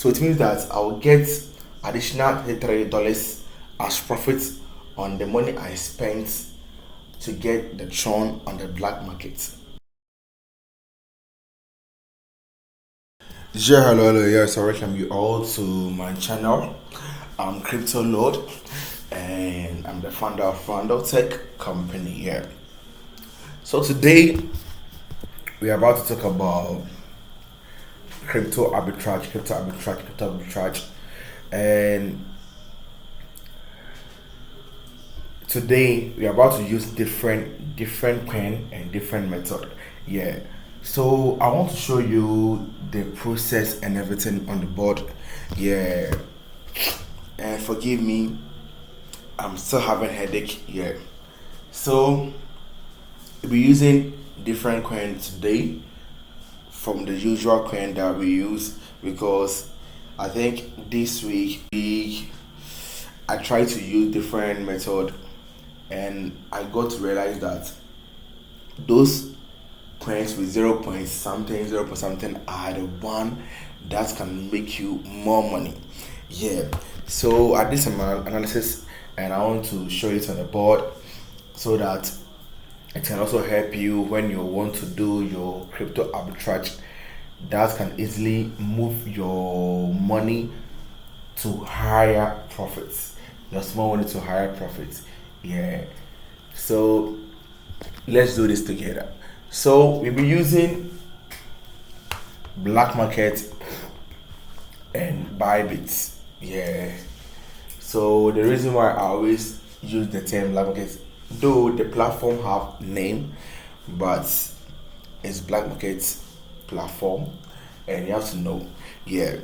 So it means that I will get additional $33 as profit on the money I spent to get the Tron on the black market. Yeah, hello, yes, I welcome you all to my channel. I'm Crypto Lord, and I'm the founder of Rondo Tech Company here. So today we are about to talk about crypto arbitrage, and today we are about to use different coin and different method. Yeah. So I want to show you the process and everything on the board. Yeah. And forgive me, I'm still having headache. Yeah. So we'll be using different coins today from the usual coin that we use, because I think this week I tried to use different method, and I got to realize that those coins with zero point something are the one that can make you more money. Yeah. So I did some analysis, and I want to show it on the board so that it can also help you when you want to do your crypto arbitrage. That can easily move your money to higher profits, your small money to higher profits. Yeah. So let's do this together. So we'll be using black market and Bybit. Yeah. So the reason why I always use the term black market, though the platform have name, but it's black market platform, and you have to know. Yeah.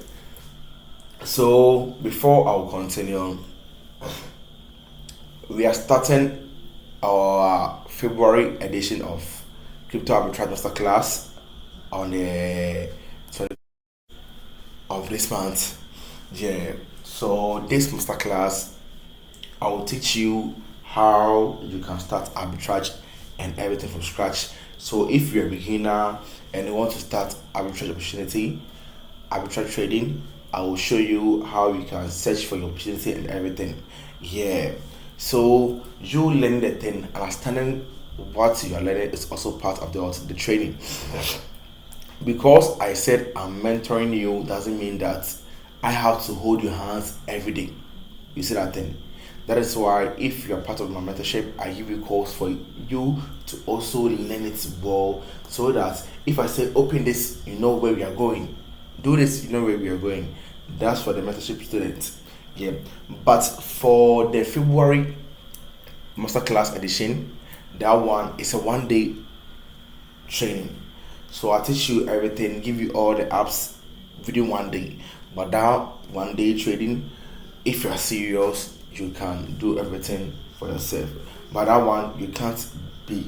So before I'll continue, we are starting our February edition of Crypto Arbitrage Masterclass on the 20th of this month. Yeah. So this masterclass, I will teach you how you can start arbitrage and everything from scratch. So if you're a beginner and you want to start arbitrage trading, I will show you how you can search for your opportunity and everything. Yeah. So you learn the thing, understanding what you are learning is also part of the training. Because I said I'm mentoring you doesn't mean that I have to hold your hands every day. You see that thing? That is why if you're part of my mentorship, I give you calls for you to also learn it well, so that if I say open this, you know where we are going. Do this, you know where we are going. That's for the mentorship students. Yeah. But for the February masterclass edition, that one is a 1 day training. So I teach you everything, give you all the apps within 1 day. But that 1 day trading, if you are serious, you can do everything for yourself. But that one, you can't be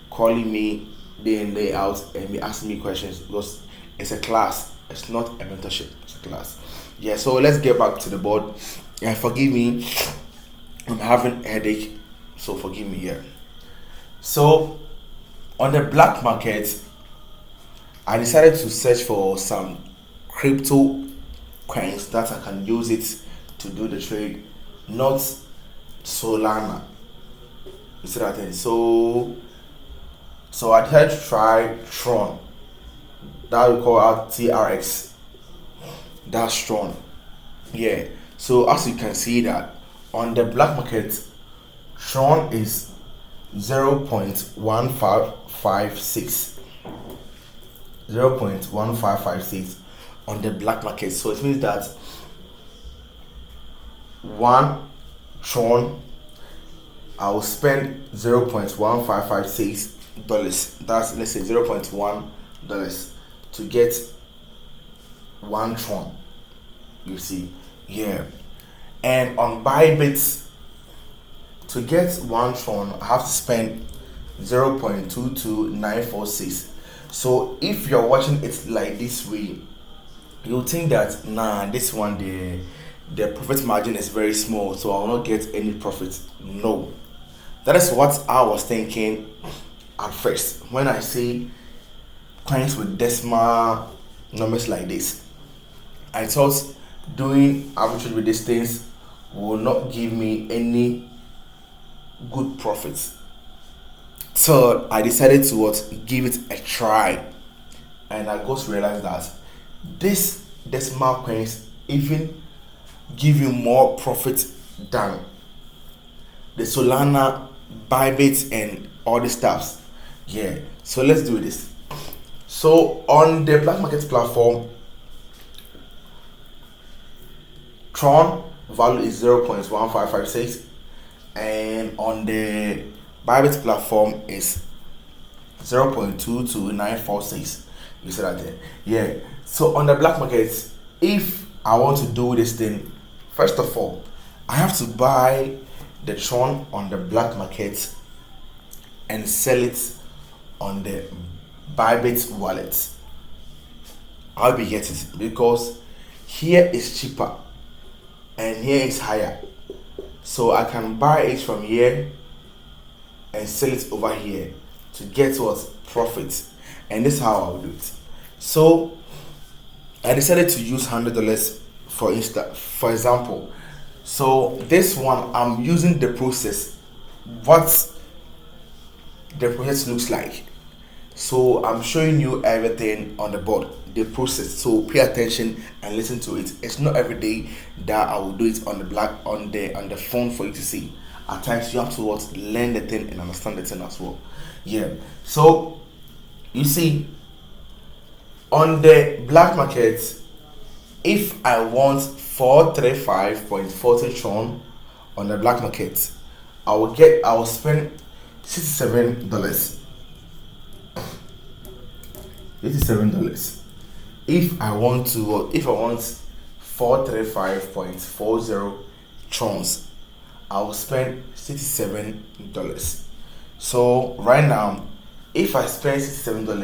calling me day in day out and be asking me questions, because it's a class. It's not a mentorship. It's a class. Yeah. So let's get back to the board. And forgive me, I'm having a headache, so forgive me here. So on the black market, I decided to search for some crypto coins that I can use it to do the trade, not Solana. You see that thing? So I decided to try Tron. That we call out TRX. That's Tron. Yeah. So as you can see that on the black market, Tron is 0.1556 0.1556 on the black market. So it means that one Tron, I will spend $0.1556. That's, let's say, $0.1 to get one Tron. You see, yeah. And on Bybit, to get one Tron, I have to spend 0.22946. So if you're watching it like this way, you'll think that this one, the profit margin is very small, so I will not get any profit. No, that is what I was thinking at first when I say coins with decimal numbers like this. I thought doing arbitrage with these things will not give me any good profits. So I decided to give it a try, and I got to realize that this decimal coins even give you more profit than the Solana, Bybit, and all the stuffs. Yeah. So let's do this. So on the black market platform, Tron value is 0.1556, and on the Bybit platform is 0.22946. You see that there? Yeah. So on the black market, if I want to do this thing, first of all, I have to buy the Tron on the black market and sell it on the Bybit wallet. I'll be getting it because here is cheaper and here is higher. So I can buy it from here and sell it over here to get what profit. And this is how I'll do it. So I decided to use $100 for example. So this one, I'm using the process, what the process looks like. So I'm showing you everything on the board, the process. So pay attention and listen to it. It's not every day that I will do it on the phone for you to see. At times you have to learn the thing and understand the thing as well. Yeah. So you see, on the black market, if I want 435.40 Tron on the black market, I will spend $67. $87. If I want 435.40 Trons, I will spend $67. So right now, if I spend $67,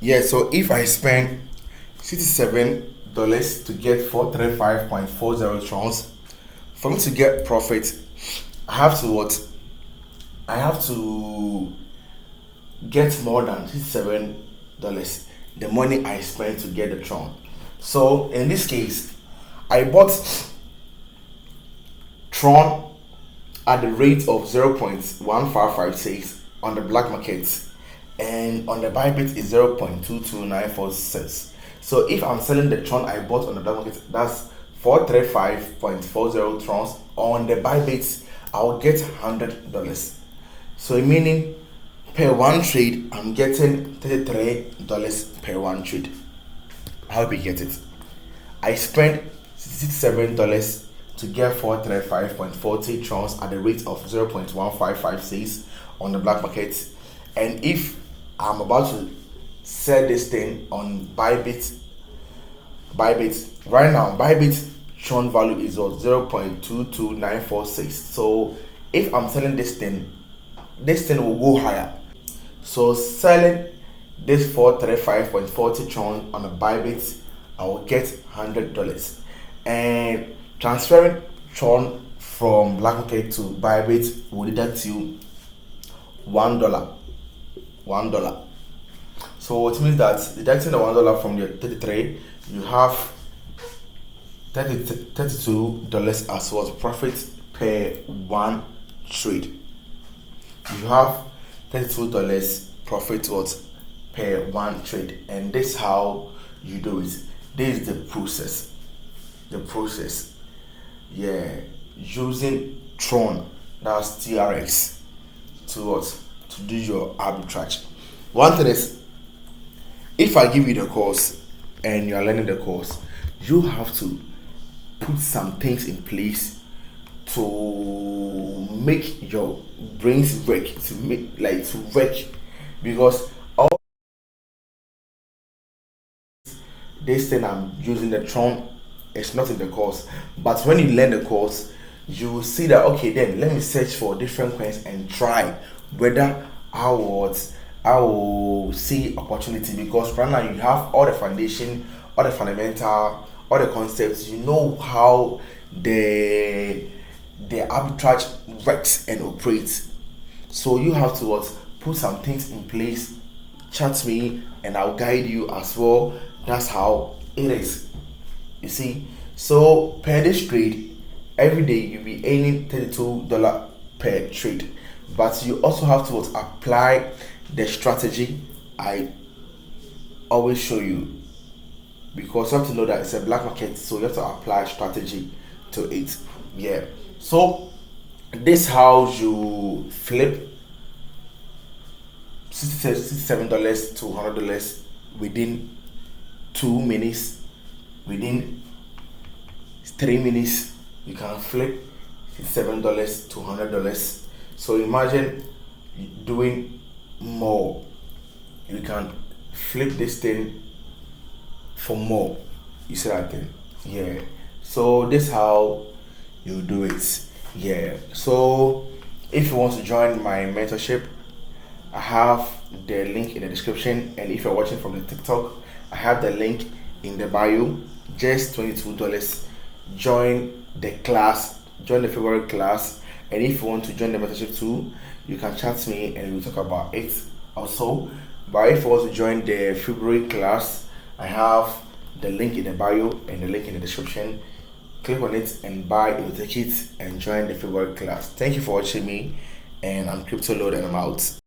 yeah, so if I spend $67 to get 435.40 Trons, for me to get profit, I have to get more than $67, the money I spent to get the Tron. So in this case, I bought Tron at the rate of 0.1556 on the black market, and on the Bybit is 0.22946. So if I'm selling the Tron I bought on the black market, that's 435.40 Trons. On the Bybit, I'll get $100. So meaning per one trade, I'm getting $33 per one trade. I hope you get it. I spent $67 to get 435.40 Trons at the rate of 0.1556 on the black market. And if I'm about to sell this thing on Bybit, right now, Bybit Tron value is 0.22946. So if I'm selling this thing will go higher. So selling this 435.40 Tron on a Bybit, I will get $100. And transferring Tron from black market to Bybit will deduct you $1. So it means that deducting the $1 from your 33, you have $32 as well profit per one trade. You have $32 profit per one trade, and this is how you do it. This is the process. Yeah, using Tron, that's TRX, to do your arbitrage. One thing is, if I give you the course and you are learning the course, you have to put some things in place to make your brains work, to work, because all this thing I'm using the Tron is not in the course. But when you learn the course, you will see that okay, then let me search for different coins and try whether I will see opportunity, because right now you have all the foundation, all the fundamental, all the concepts. You know how the arbitrage works and operates. So you have to put some things in place. Chat me and I'll guide you as well. That's how it is. You see, So per this trade, every day you'll be earning $32 per trade, but you also have to apply the strategy I always show you, because you have to know that it's a black market, so you have to apply strategy to it. Yeah. So this how you flip $67 to $100 within 2 minutes. Within 3 minutes, you can flip $67 to $100. So imagine doing more. You can flip this thing for more. You see that thing? Yeah. So this how you do it. Yeah. So if you want to join my mentorship, I have the link in the description, and if you're watching from the TikTok, I have the link in the bio. Just $22. Join the class, join the February class, and if you want to join the mentorship too, you can chat me and we'll talk about it also. But if you want to join the February class, I have the link in the bio and the link in the description. Click on it and buy a ticket and join the February class. Thank you for watching me, and I'm Crypto Lord, and I'm out.